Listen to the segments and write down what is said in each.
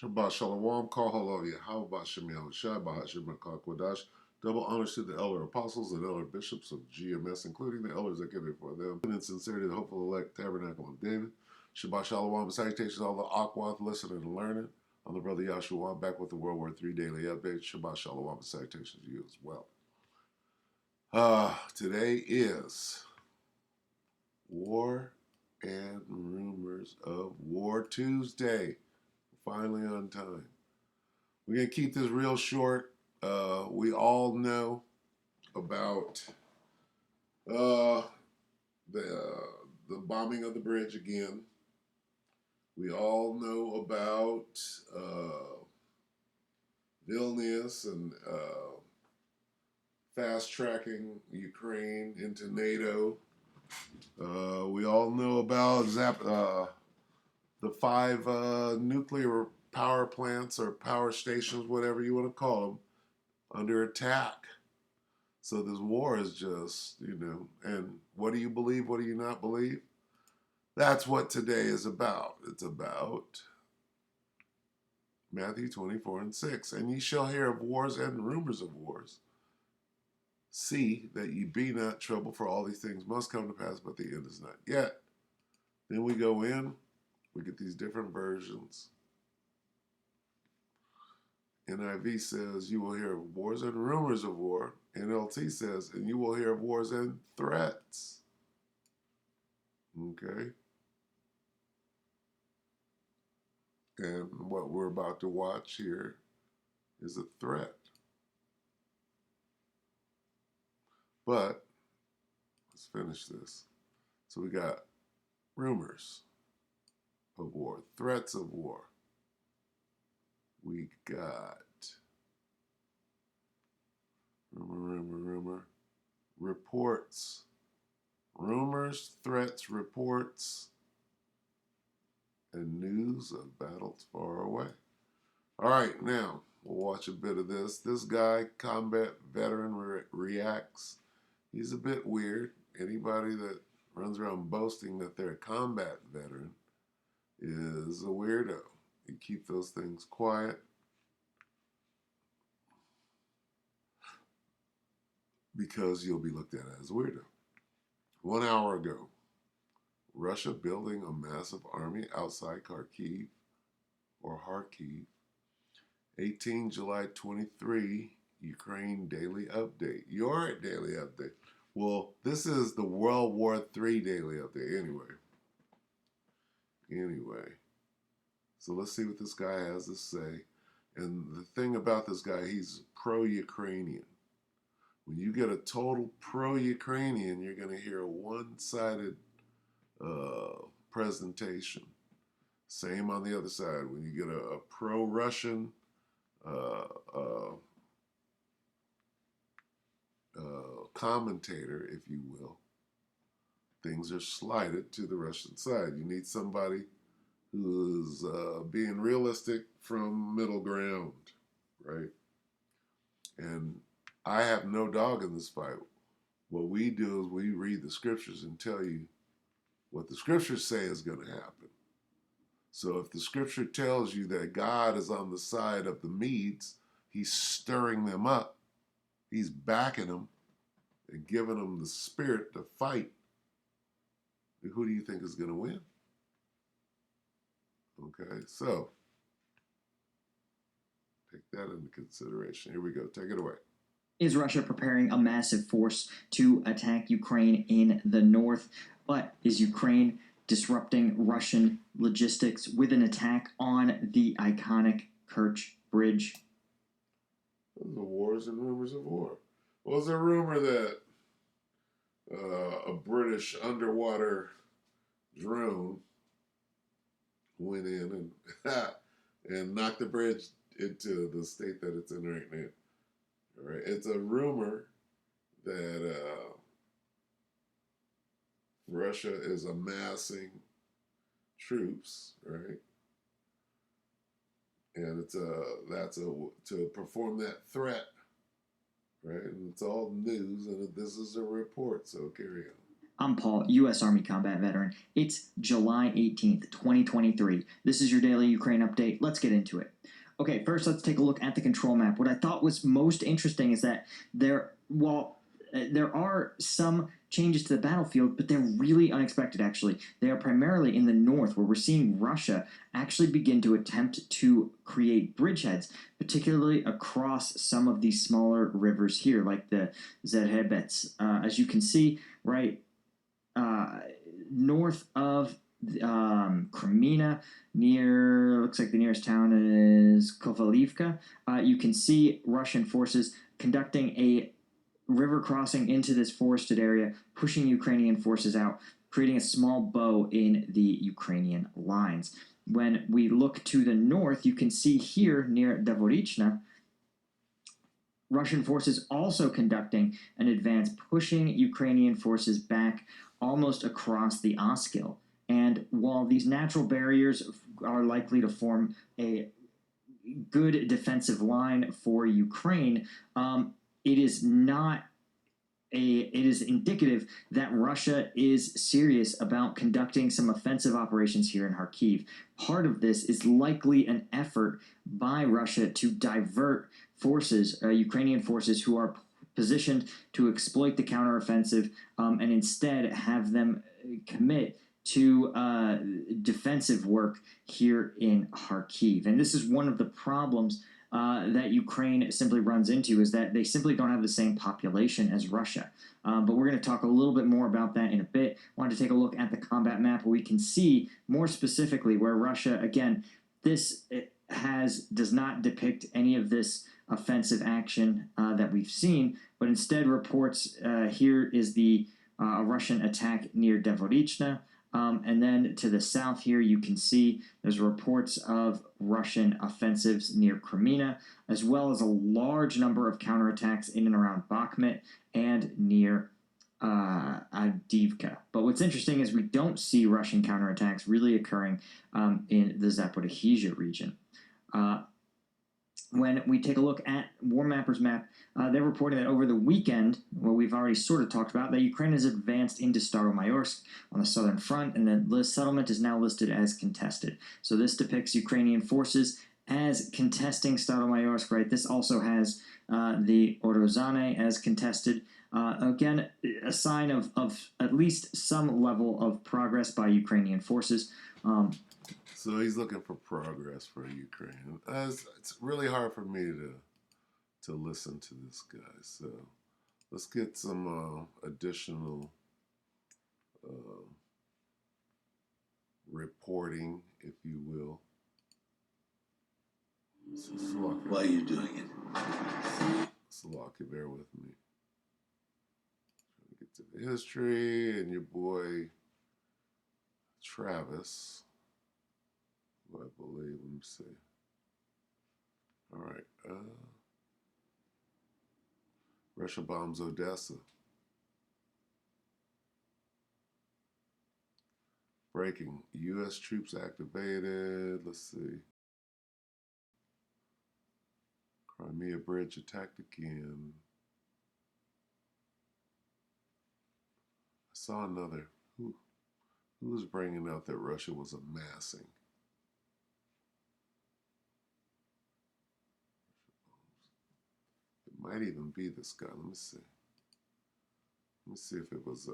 Shabbat Shalom, Kol Halavia, How about Shemiel Shai, Bahat Shemar Kwadash. Double honors to the elder apostles and elder bishops of GMS, including the elders that give it for them. In sincerity, the hopeful elect tabernacle of David. Shabbat Shalom, salutations all the Akwath listening and learning. I'm the brother Yahshua, back with the World War III Daily Update. Shabbat Shalom, and salutations to you as well. Today is War and Rumors of War Tuesday. Finally on time. We're going to keep this real short. We all know about the bombing of the bridge again. We all know about Vilnius and fast-tracking Ukraine into NATO. We all know about the 5 nuclear power plants or power stations, whatever you want to call them, under attack. So this war is just, and what do you believe? What do you not believe? That's what today is about. It's about Matthew 24:6. And ye shall hear of wars and rumors of wars. See that ye be not troubled, for all these things must come to pass, but the end is not yet. Then we go in, we get these different versions. NIV says, you will hear of wars and rumors of war. NLT says, and you will hear of wars and threats. Okay? And what we're about to watch here is a threat. But, let's finish this. So we got rumors of war, threats of war. We got rumor, reports, rumors, threats, reports, and news of battles far away. All right, now we'll watch a bit of this. This guy, combat veteran, reacts. He's a bit weird. Anybody that runs around boasting that they're a combat veteran is a weirdo. You keep those things quiet. Because you'll be looked at as a weirdo. 1 hour ago, Russia building a massive army outside Kharkiv or Kharkiv. 18 July 23, Ukraine Daily Update. Your Daily Update. Well, this is the World War III Daily Update anyway. So let's see what this guy has to say. And the thing about this guy, he's pro-Ukrainian. When you get a total pro-Ukrainian, you're going to hear a one-sided presentation. Same on the other side. When you get a pro-Russian commentator, if you will, things are slighted to the Russian side. You need somebody who is being realistic from middle ground, right? And I have no dog in this fight. What we do is we read the scriptures and tell you what the scriptures say is going to happen. So if the scripture tells you that God is on the side of the Medes, he's stirring them up, he's backing them and giving them the spirit to fight, who do you think is going to win? Okay, so take that into consideration. Here we go. Take it away. Is Russia preparing a massive force to attack Ukraine in the north? But is Ukraine disrupting Russian logistics with an attack on the iconic Kerch Bridge? The wars and rumors of war. Well, there's a rumor that a British underwater drone went in and knocked the bridge into the state that it's in right now. All right, it's a rumor that Russia is amassing troops, right? And to perform that threat, right? And it's all news, and this is a report, so carry on. I'm Paul, U.S. Army combat veteran. It's July 18th, 2023. This is your daily Ukraine update. Let's get into it. Okay, first let's take a look at the control map. What I thought was most interesting is that there are some changes to the battlefield, but they're really unexpected, actually. They are primarily in the north, where we're seeing Russia actually begin to attempt to create bridgeheads, particularly across some of these smaller rivers here, like the Zerhebets. As you can see, right north of Crimea, looks like the nearest town is Kovalivka. You can see Russian forces conducting a river crossing into this forested area, pushing Ukrainian forces out, creating a small bow in the Ukrainian lines. When we look to the north, you can see here near Davorichna, Russian forces also conducting an advance, pushing Ukrainian forces back almost across the Oskil. And while these natural barriers are likely to form a good defensive line for Ukraine, it is not it is indicative that Russia is serious about conducting some offensive operations here in Kharkiv. Part of this is likely an effort by Russia to divert forces, Ukrainian forces who are positioned to exploit the counteroffensive, and instead have them commit to defensive work here in Kharkiv. And this is one of the problems that Ukraine simply runs into, is that they simply don't have the same population as Russia. But we're going to talk a little bit more about that in a bit. I wanted to take a look at the combat map where we can see more specifically where Russia, again, does not depict any of this offensive action that we've seen, but instead reports here is the Russian attack near Davorichna. And then to the south here, you can see there's reports of Russian offensives near Crimea, as well as a large number of counterattacks in and around Bakhmut and near Avdiivka. But what's interesting is we don't see Russian counterattacks really occurring in the Zaporizhzhia region. When we take a look at War Mapper's map, they're reporting that over the weekend, what we've already sort of talked about, that Ukraine has advanced into Staromayorsk on the southern front, and the settlement is now listed as contested. So this depicts Ukrainian forces as contesting Staromayorsk, right? This also has the Orozane as contested. Again, a sign of at least some level of progress by Ukrainian forces. So he's looking for progress for Ukraine. It's really hard for me to listen to this guy. So let's get some additional reporting, if you will. Why are you doing it? Slovakia, bear with me. Trying to get to the history, and your boy Travis, who I believe, let me see. All right. Russia bombs Odessa. Breaking. U.S. troops activated. Let's see. Crimea Bridge attacked again. I saw another. Who was bringing out that Russia was amassing? It might even be this guy. Let me see. Let me see if it was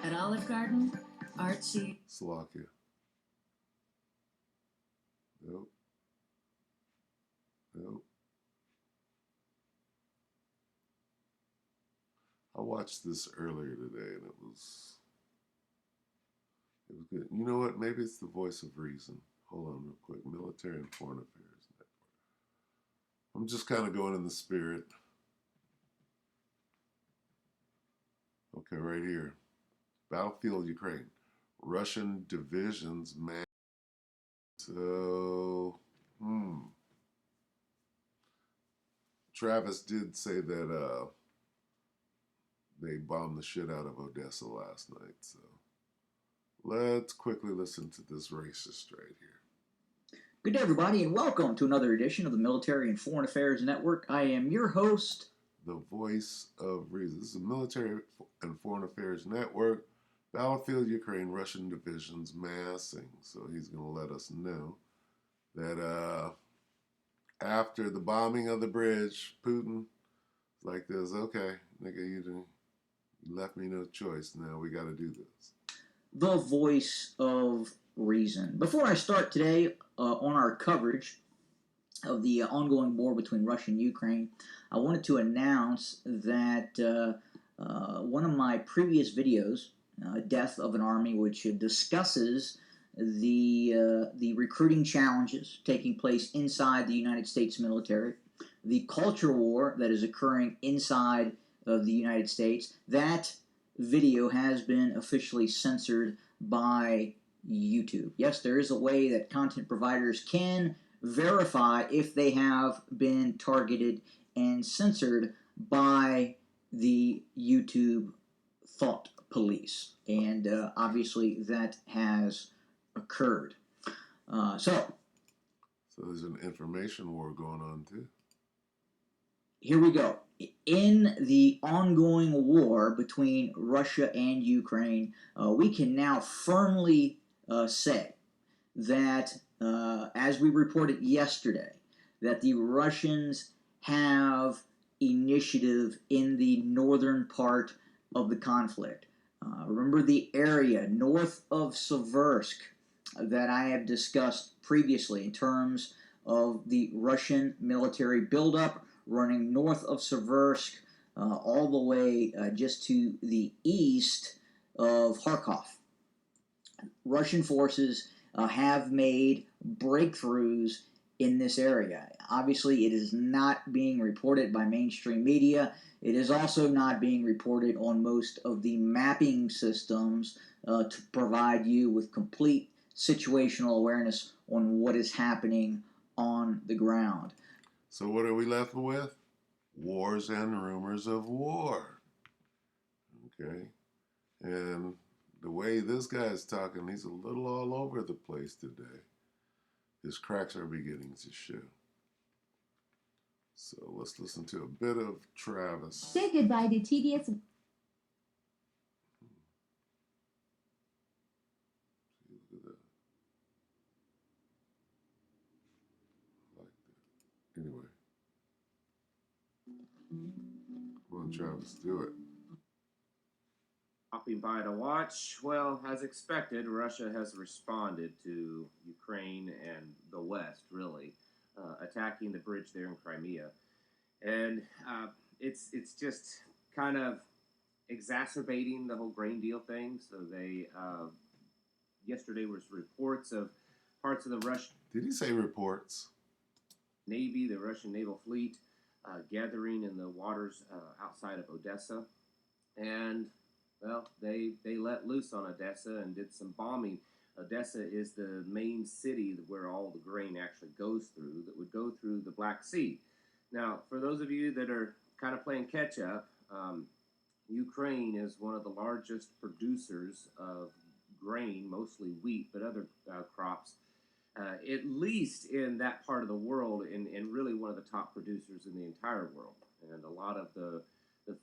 At Olive Garden, artsy. Slovakia. Nope. Nope. I watched this earlier today, and it was good. You know what? Maybe it's the voice of reason. Hold on real quick. Military and Foreign Affairs Network. I'm just kind of going in the spirit. Okay, right here. Battlefield Ukraine. Russian divisions man. So, Travis did say that they bombed the shit out of Odessa last night. So let's quickly listen to this racist right here. Good day, everybody, and welcome to another edition of the Military and Foreign Affairs Network. I am your host, the voice of reason. This is a military and foreign affairs network. Battlefield Ukraine, Russian divisions massing. So he's going to let us know that after the bombing of the bridge, Putin is like this, okay, nigga, you left me no choice. Now we got to do this. The voice of reason. Before I start today on our coverage of the ongoing war between Russia and Ukraine, I wanted to announce that one of my previous videos, Death of an Army, which discusses the recruiting challenges taking place inside the United States military, the culture war that is occurring inside of the United States, that video has been officially censored by YouTube. Yes, there is a way that content providers can verify if they have been targeted and censored by the YouTube thought police. And obviously that has occurred. So there's an information war going on too. Here we go. In the ongoing war between Russia and Ukraine, we can now firmly say that, as we reported yesterday, that the Russians have initiative in the northern part of the conflict. Remember the area north of Seversk that I have discussed previously in terms of the Russian military buildup running north of Seversk all the way just to the east of Kharkov. Russian forces have made breakthroughs in this area. Obviously, it is not being reported by mainstream media. It is also not being reported on most of the mapping systems to provide you with complete situational awareness on what is happening on the ground. So what are we left with? Wars and rumors of war. Okay. And the way this guy is talking, he's a little all over the place today. His cracks are beginning to show. So let's listen to a bit of Travis. Say goodbye to tedious. Look at that. I like that. Anyway. Come on, Travis, do it. Hopping by to watch. Well, as expected, Russia has responded to Ukraine and the West, really, attacking the bridge there in Crimea. And it's just kind of exacerbating the whole grain deal thing. So they, yesterday was reports of parts of the Russian Did he say reports? Navy, the Russian naval fleet, gathering in the waters outside of Odessa. And well, they let loose on Odessa and did some bombing. Odessa is the main city where all the grain actually goes through, that would go through the Black Sea. Now, for those of you that are kind of playing catch up, Ukraine is one of the largest producers of grain, mostly wheat, but other crops, at least in that part of the world, and really one of the top producers in the entire world. And a lot of the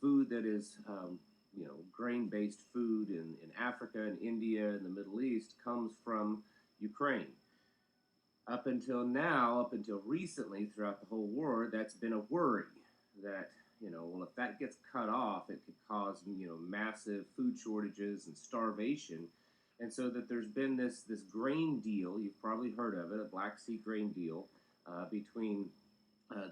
food that is grain-based food in Africa and India and the Middle East comes from Ukraine. Up until now, up until recently, throughout the whole war, that's been a worry that, well, if that gets cut off, it could cause, massive food shortages and starvation. And so that there's been this grain deal, you've probably heard of it, a Black Sea grain deal between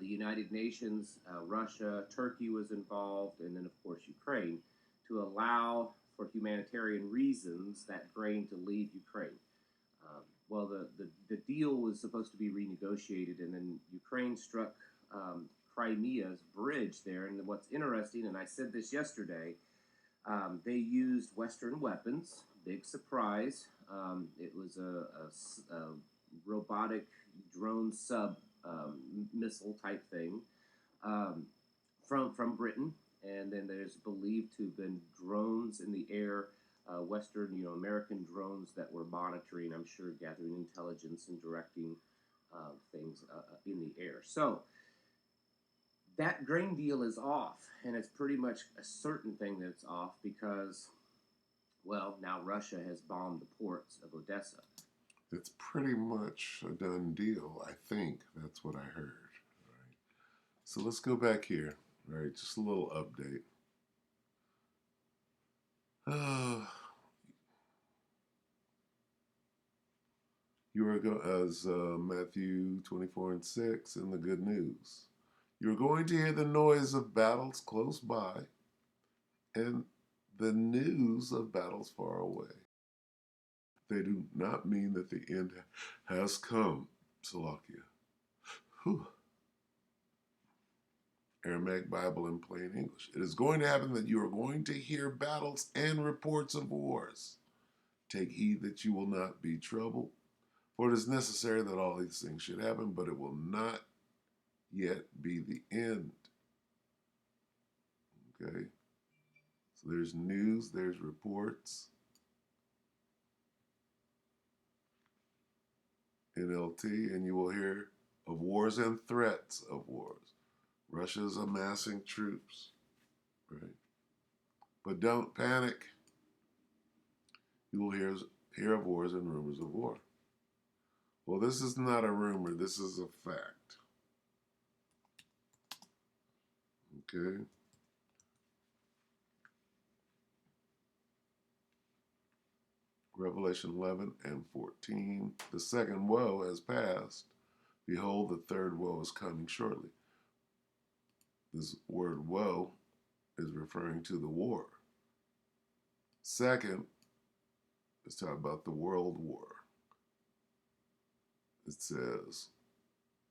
the United Nations, Russia, Turkey was involved, and then, of course, Ukraine, to allow, for humanitarian reasons, that grain to leave Ukraine. Well, the deal was supposed to be renegotiated, and then Ukraine struck Crimea's bridge there. And what's interesting, and I said this yesterday, they used Western weapons. Big surprise. It was a robotic drone sub missile type thing from Britain. And then there's believed to have been drones in the air, Western, American drones that were monitoring, I'm sure, gathering intelligence and directing things in the air. So that grain deal is off, and it's pretty much a certain thing that it's off because, well, now Russia has bombed the ports of Odessa. It's pretty much a done deal, I think. That's what I heard. Right. So let's go back here. Right, just a little update. You are as Matthew 24:6 in the good news. You're going to hear the noise of battles close by and the news of battles far away. They do not mean that the end has come, Salakia. Whew. Aramaic Bible in plain English. It is going to happen that you are going to hear battles and reports of wars. Take heed that you will not be troubled, for it is necessary that all these things should happen, but it will not yet be the end. Okay? So there's news, there's reports. NLT, and you will hear of wars and threats of wars. Russia is amassing troops, right? But don't panic. You will hear of wars and rumors of war. Well, this is not a rumor, this is a fact. Okay? Revelation 11 and 14. The second woe has passed. Behold, the third woe is coming shortly. This word woe is referring to the war. Second, let's talk about the world war. It says,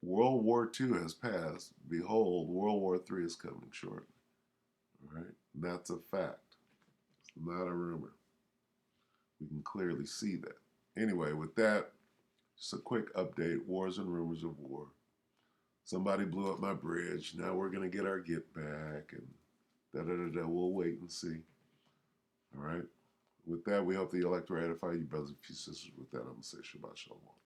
World War II has passed. Behold, World War III is coming shortly. All right? And that's a fact. It's not a rumor. We can clearly see that. Anyway, with that, just a quick update. Wars and rumors of war. Somebody blew up my bridge. Now we're going to get our get back. And da-da-da-da. We'll wait and see. All right? With that, we hope that you'll like to edify you brothers and sisters. With that, I'm going to say Shabbat Shalom.